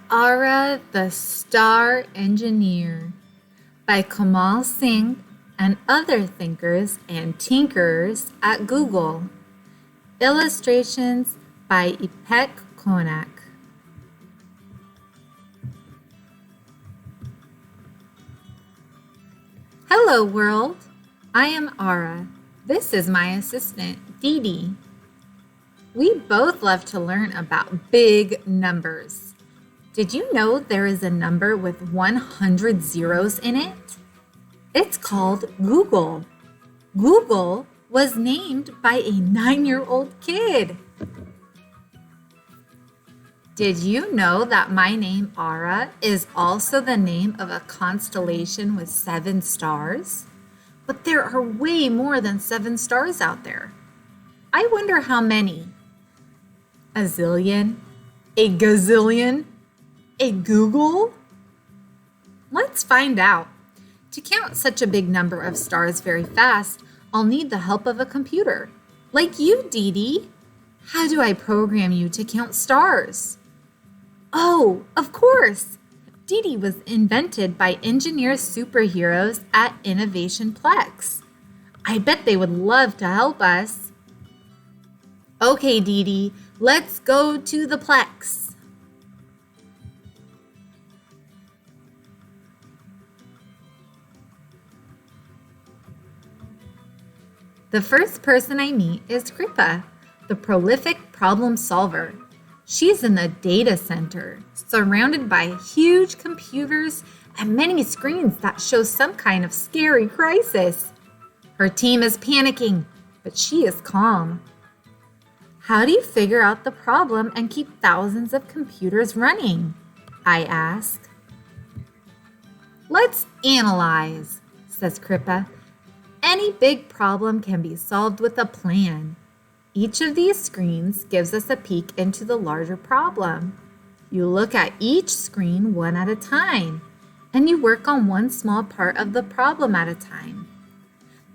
Ara the Star Engineer by Kamal Singh and other thinkers and tinkerers at Google. Illustrations by Ipek Konak. Hello world, I am Ara. This is my assistant, Dee Dee. We both love to learn about big numbers. Did you know there is a number with 100 zeros in it? It's called Google. Google was named by a 9-year-old kid. Did you know that my name Ara is also the name of a constellation with 7 stars? But there are way more than 7 stars out there. I wonder how many. A zillion? A gazillion? A Google? Let's find out. To count such a big number of stars very fast, I'll need the help of a computer. Like you, Dee Dee. How do I program you to count stars? Oh, of course. Dee Dee was invented by engineer superheroes at Innovation Plex. I bet they would love to help us. Okay, Dee Dee, let's go to the Plex. The first person I meet is Kripa, the prolific problem solver. She's in the data center, surrounded by huge computers and many screens that show some kind of scary crisis. Her team is panicking, but she is calm. How do you figure out the problem and keep thousands of computers running? I ask. Let's analyze, says Kripa. Any big problem can be solved with a plan. Each of these screens gives us a peek into the larger problem. You look at each screen one at a time, and you work on one small part of the problem at a time.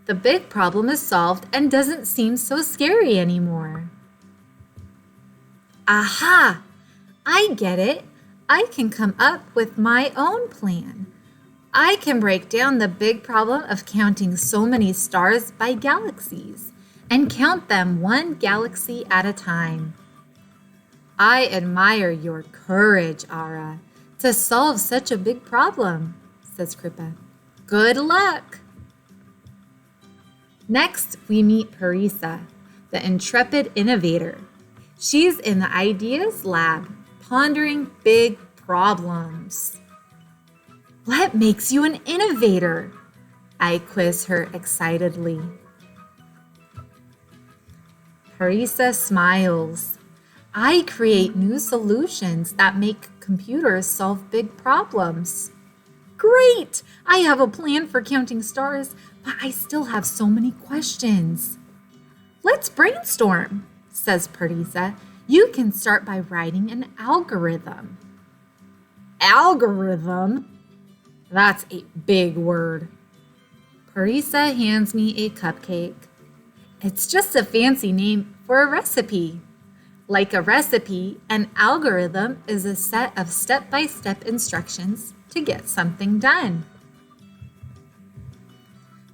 The big problem is solved and doesn't seem so scary anymore. Aha! I get it. I can come up with my own plan. I can break down the big problem of counting so many stars by galaxies and count them one galaxy at a time. I admire your courage, Ara, to solve such a big problem, says Kripa. Good luck! Next, we meet Parisa, the intrepid innovator. She's in the Ideas Lab, pondering big problems. What makes you an innovator? I quiz her excitedly. Parisa smiles. I create new solutions that make computers solve big problems. Great! I have a plan for counting stars, but I still have so many questions. Let's brainstorm, says Parisa. You can start by writing an algorithm. Algorithm? That's a big word. Parisa hands me a cupcake. It's just a fancy name for a recipe. Like a recipe, an algorithm is a set of step-by-step instructions to get something done.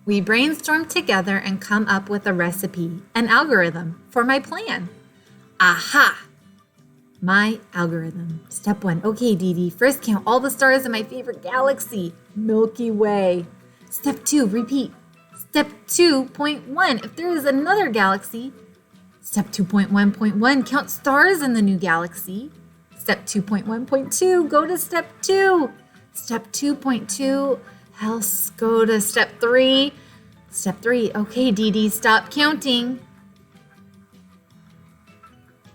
We brainstorm together and come up with a recipe, an algorithm, for my plan. Aha! My algorithm. Step 1. Okay, Dee Dee, first count all the stars in my favorite galaxy, Milky Way. Step 2, repeat. Step 2.1, if there is another galaxy. Step 2.1.1, count stars in the new galaxy. Step 2.1.2, go to step 2. Step 2.2, else go to step 3. Step 3, okay, Dee Dee, stop counting.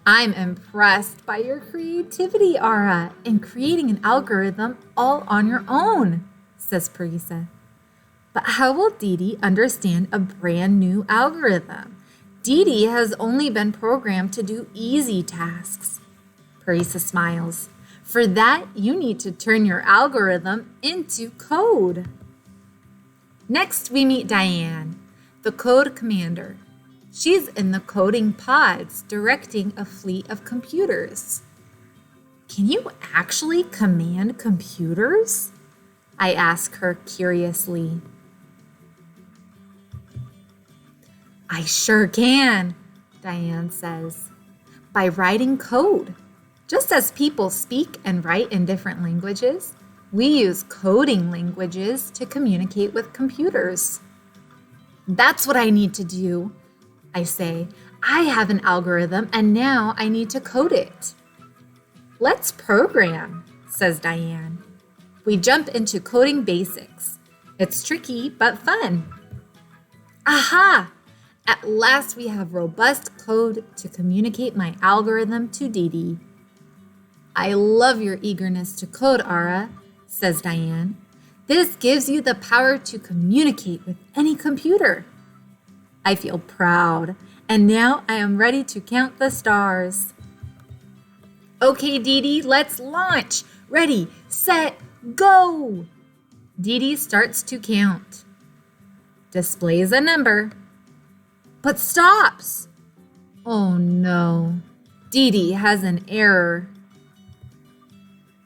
I'm impressed by your creativity, Ara, in creating an algorithm all on your own, says Parisa. But how will Dee Dee understand a brand new algorithm? Dee Dee has only been programmed to do easy tasks. Parisa smiles. For that, you need to turn your algorithm into code. Next, we meet Diane, the code commander. She's in the coding pods, directing a fleet of computers. Can you actually command computers? I ask her curiously. I sure can, Diane says, by writing code. Just as people speak and write in different languages, we use coding languages to communicate with computers. That's what I need to do, I say. I have an algorithm and now I need to code it. Let's program, says Diane. We jump into coding basics. It's tricky but fun. Aha! At last we have robust code to communicate my algorithm to Dee Dee. I love your eagerness to code, Ara, says Diane. This gives you the power to communicate with any computer. I feel proud, and now I am ready to count the stars. Okay, Dee Dee, let's launch. Ready, set, go! Dee Dee starts to count. Displays a number, but stops. Oh no, Dee Dee has an error.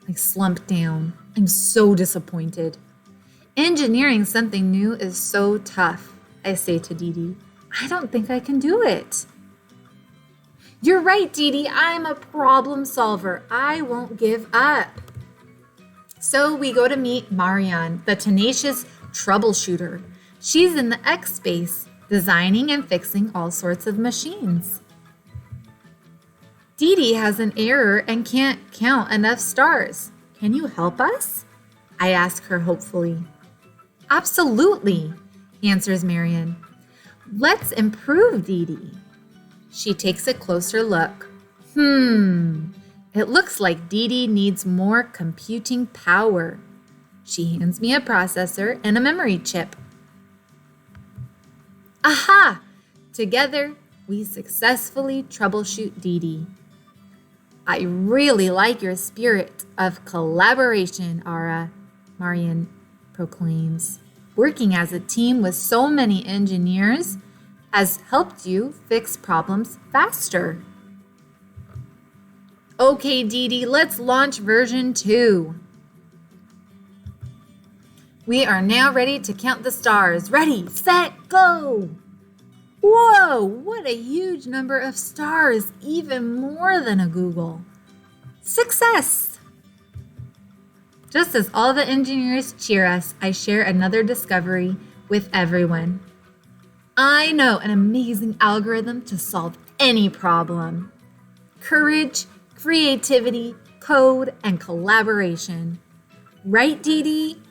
I slump down. I'm so disappointed. Engineering something new is so tough, I say to Dee Dee. I don't think I can do it. You're right, Dee Dee. I'm a problem solver. I won't give up. So we go to meet Marianne, the tenacious troubleshooter. She's in the X space, designing and fixing all sorts of machines. Dee Dee has an error and can't count enough stars. Can you help us? I ask her hopefully. Absolutely, answers Marianne. Let's improve Dee Dee. She takes a closer look. It looks like Dee Dee needs more computing power. She hands me a processor and a memory chip. Aha! Together, we successfully troubleshoot Dee Dee. I really like your spirit of collaboration, Ara, Marianne proclaims. Working as a team with so many engineers has helped you fix problems faster. Okay, Dee Dee, let's launch version 2. We are now ready to count the stars. Ready, set, go! Whoa, what a huge number of stars, even more than a Google. Success! Just as all the engineers cheer us, I share another discovery with everyone. I know an amazing algorithm to solve any problem. Courage, creativity, code, and collaboration. Right, Dee Dee?